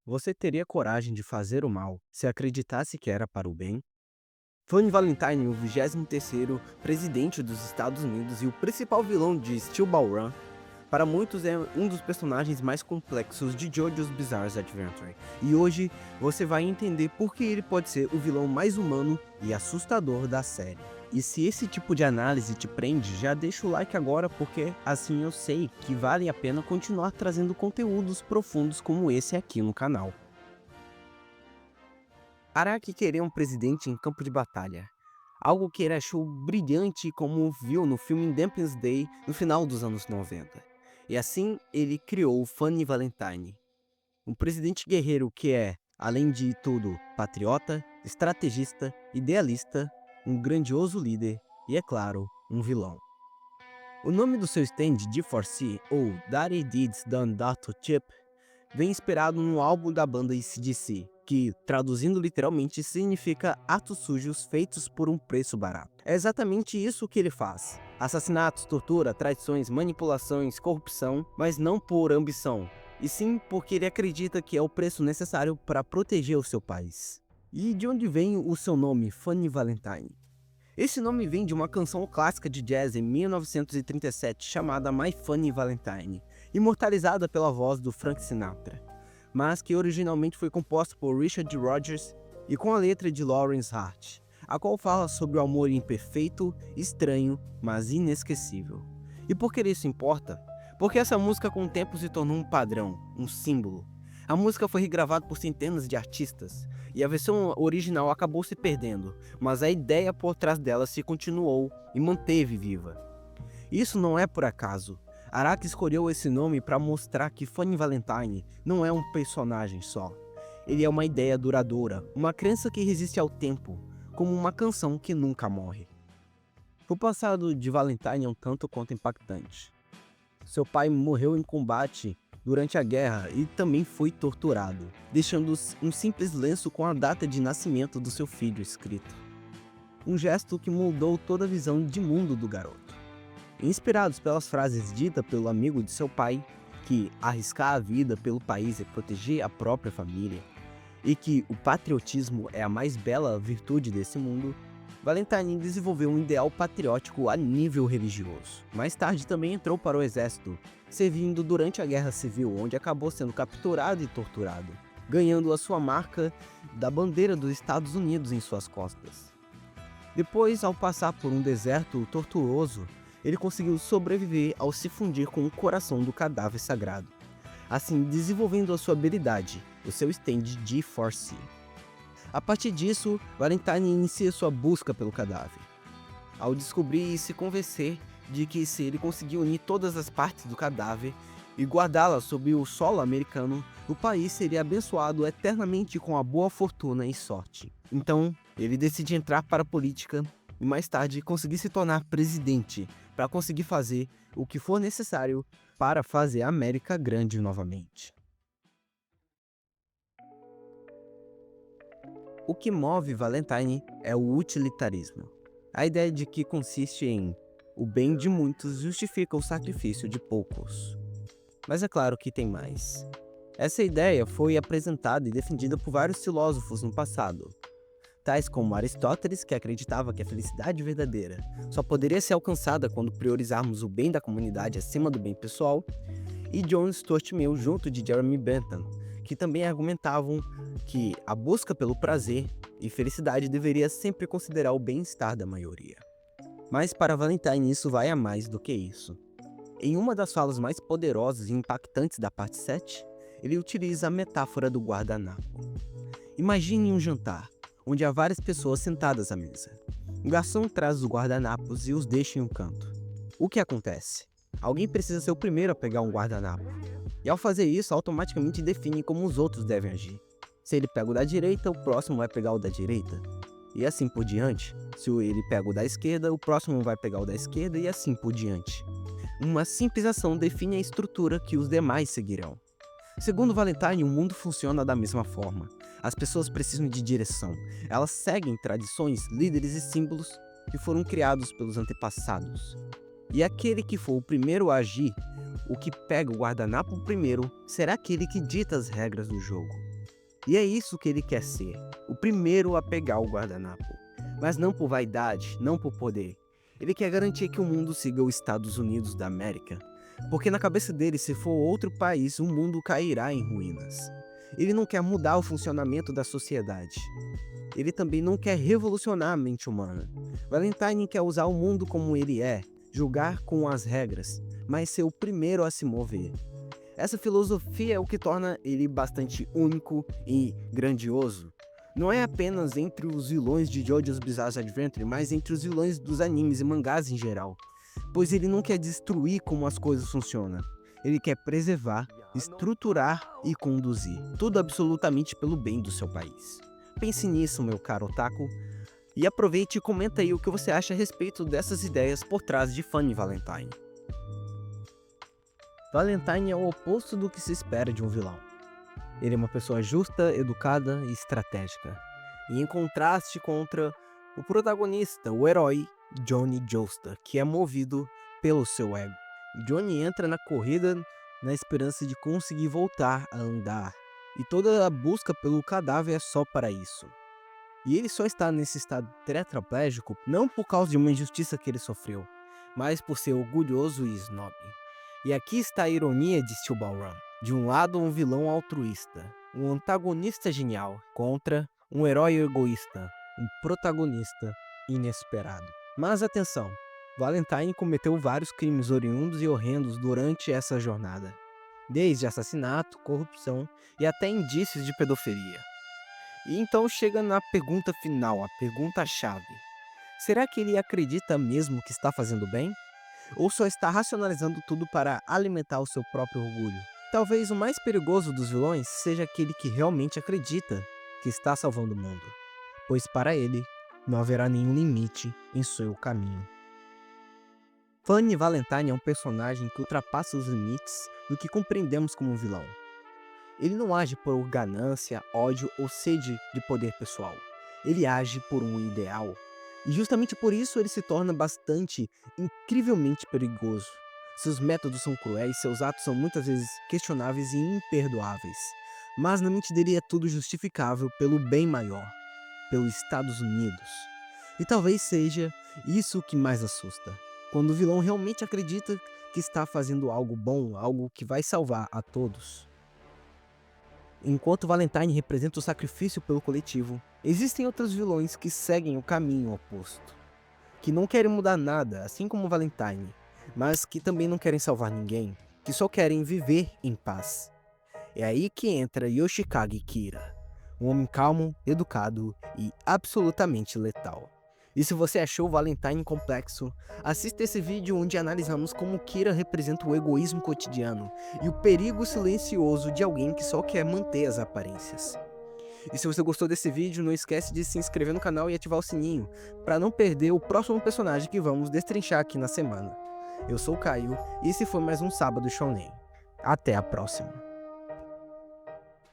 Você teria coragem de fazer o mal se acreditasse que era para o bem? Fanny Valentine, o 23º presidente dos Estados Unidos e o principal vilão de Steel Ball Run, para muitos é um dos personagens mais complexos de JoJo's Bizarre Adventure. E hoje você vai entender por que ele pode ser o vilão mais humano e assustador da série. E se esse tipo de análise te prende, já deixa o like agora, porque assim eu sei que vale a pena continuar trazendo conteúdos profundos como esse aqui no canal. Araki queria um presidente em campo de batalha, algo que ele achou brilhante como viu no filme Independence Day no final dos anos 90. E assim ele criou Fanny Valentine, um presidente guerreiro que é, além de tudo, patriota, estrategista, idealista, um grandioso líder e, é claro, um vilão. O nome do seu stand D4C, ou Daddy Deeds Done That to Chip, vem inspirado no álbum da banda AC/DC, que, traduzindo literalmente, significa atos sujos feitos por um preço barato. É exatamente isso que ele faz. Assassinatos, tortura, traições, manipulações, corrupção, mas não por ambição, e sim porque ele acredita que é o preço necessário para proteger o seu país. E de onde vem o seu nome, Fanny Valentine? Esse nome vem de uma canção clássica de jazz em 1937 chamada My Funny Valentine, imortalizada pela voz do Frank Sinatra, mas que originalmente foi composta por Richard Rodgers e com a letra de Lawrence Hart, a qual fala sobre o amor imperfeito, estranho, mas inesquecível. E por que isso importa? Porque essa música com o tempo se tornou um padrão, um símbolo. A música foi regravada por centenas de artistas, e a versão original acabou se perdendo, mas a ideia por trás dela se continuou e manteve viva. Isso não é por acaso. Araki escolheu esse nome para mostrar que Fanny Valentine não é um personagem só. Ele é uma ideia duradoura, uma crença que resiste ao tempo, como uma canção que nunca morre. O passado de Valentine é um tanto quanto impactante. Seu pai morreu em combate durante a guerra e também foi torturado, deixando um simples lenço com a data de nascimento do seu filho escrito. Um gesto que mudou toda a visão de mundo do garoto. Inspirados pelas frases ditas pelo amigo de seu pai, que arriscar a vida pelo país é proteger a própria família, e que o patriotismo é a mais bela virtude desse mundo, Valentine desenvolveu um ideal patriótico a nível religioso. Mais tarde também entrou para o exército, servindo durante a Guerra Civil, onde acabou sendo capturado e torturado, ganhando a sua marca da bandeira dos Estados Unidos em suas costas. Depois, ao passar por um deserto tortuoso, ele conseguiu sobreviver ao se fundir com o coração do cadáver sagrado, assim desenvolvendo a sua habilidade, o seu stand G4C. A partir disso, Valentine inicia sua busca pelo cadáver. Ao descobrir e se convencer de que se ele conseguir unir todas as partes do cadáver e guardá-la sob o solo americano, o país seria abençoado eternamente com a boa fortuna e sorte. Então, ele decide entrar para a política e mais tarde conseguir se tornar presidente para conseguir fazer o que for necessário para fazer a América grande novamente. O que move Valentine é o utilitarismo. A ideia de que consiste em o bem de muitos justifica o sacrifício de poucos. Mas é claro que tem mais. Essa ideia foi apresentada e defendida por vários filósofos no passado, tais como Aristóteles, que acreditava que a felicidade verdadeira só poderia ser alcançada quando priorizarmos o bem da comunidade acima do bem pessoal, e John Stuart Mill junto de Jeremy Bentham, que também argumentavam que a busca pelo prazer e felicidade deveria sempre considerar o bem-estar da maioria. Mas para Valentine isso vai a mais do que isso. Em uma das falas mais poderosas e impactantes da parte 7, ele utiliza a metáfora do guardanapo. Imagine um jantar, onde há várias pessoas sentadas à mesa. O garçom traz os guardanapos e os deixa em um canto. O que acontece? Alguém precisa ser o primeiro a pegar um guardanapo. E ao fazer isso, automaticamente define como os outros devem agir. Se ele pega o da direita, o próximo vai pegar o da direita. E assim por diante. Se ele pega o da esquerda, o próximo vai pegar o da esquerda e assim por diante. Uma simples ação define a estrutura que os demais seguirão. Segundo Valentine, o mundo funciona da mesma forma. As pessoas precisam de direção. Elas seguem tradições, líderes e símbolos que foram criados pelos antepassados. E aquele que for o primeiro a agir, o que pega o guardanapo primeiro, será aquele que dita as regras do jogo. E é isso que ele quer ser, o primeiro a pegar o guardanapo. Mas não por vaidade, não por poder. Ele quer garantir que o mundo siga os Estados Unidos da América. Porque na cabeça dele, se for outro país, o mundo cairá em ruínas. Ele não quer mudar o funcionamento da sociedade. Ele também não quer revolucionar a mente humana. Valentine quer usar o mundo como ele é, julgar com as regras, mas ser o primeiro a se mover. Essa filosofia é o que torna ele bastante único e grandioso. Não é apenas entre os vilões de JoJo's Bizarre Adventure, mas entre os vilões dos animes e mangás em geral. Pois ele não quer destruir como as coisas funcionam. Ele quer preservar, estruturar e conduzir. Tudo absolutamente pelo bem do seu país. Pense nisso, meu caro otaku. E aproveite e comenta aí o que você acha a respeito dessas ideias por trás de Funny Valentine. Valentine é o oposto do que se espera de um vilão. Ele é uma pessoa justa, educada e estratégica. E em contraste contra o protagonista, o herói Johnny Joestar, que é movido pelo seu ego. Johnny entra na corrida na esperança de conseguir voltar a andar. E toda a busca pelo cadáver é só para isso. E ele só está nesse estado tetraplégico não por causa de uma injustiça que ele sofreu, mas por ser orgulhoso e snob. E aqui está a ironia de Steel Ball Run. De um lado, um vilão altruísta, um antagonista genial, contra um herói egoísta, um protagonista inesperado. Mas atenção, Valentine cometeu vários crimes oriundos e horrendos durante essa jornada, desde assassinato, corrupção e até indícios de pedofilia. E então chega na pergunta final, a pergunta-chave. Será que ele acredita mesmo que está fazendo bem? Ou só está racionalizando tudo para alimentar o seu próprio orgulho? Talvez o mais perigoso dos vilões seja aquele que realmente acredita que está salvando o mundo, pois para ele não haverá nenhum limite em seu caminho. Funny Valentine é um personagem que ultrapassa os limites do que compreendemos como um vilão. Ele não age por ganância, ódio ou sede de poder pessoal. Ele age por um ideal. E justamente por isso ele se torna bastante, incrivelmente perigoso. Seus métodos são cruéis, seus atos são muitas vezes questionáveis e imperdoáveis. Mas na mente dele é tudo justificável pelo bem maior, pelos Estados Unidos. E talvez seja isso que mais assusta. Quando o vilão realmente acredita que está fazendo algo bom, algo que vai salvar a todos. Enquanto Valentine representa o sacrifício pelo coletivo, existem outros vilões que seguem o caminho oposto, que não querem mudar nada, assim como Valentine, mas que também não querem salvar ninguém, que só querem viver em paz. É aí que entra Yoshikage Kira, um homem calmo, educado e absolutamente letal. E se você achou Valentine complexo, assista esse vídeo onde analisamos como Kira representa o egoísmo cotidiano e o perigo silencioso de alguém que só quer manter as aparências. E se você gostou desse vídeo, não esquece de se inscrever no canal e ativar o sininho, para não perder o próximo personagem que vamos destrinchar aqui na semana. Eu sou o Caio e esse foi mais um Sábado Shounen. Até a próxima!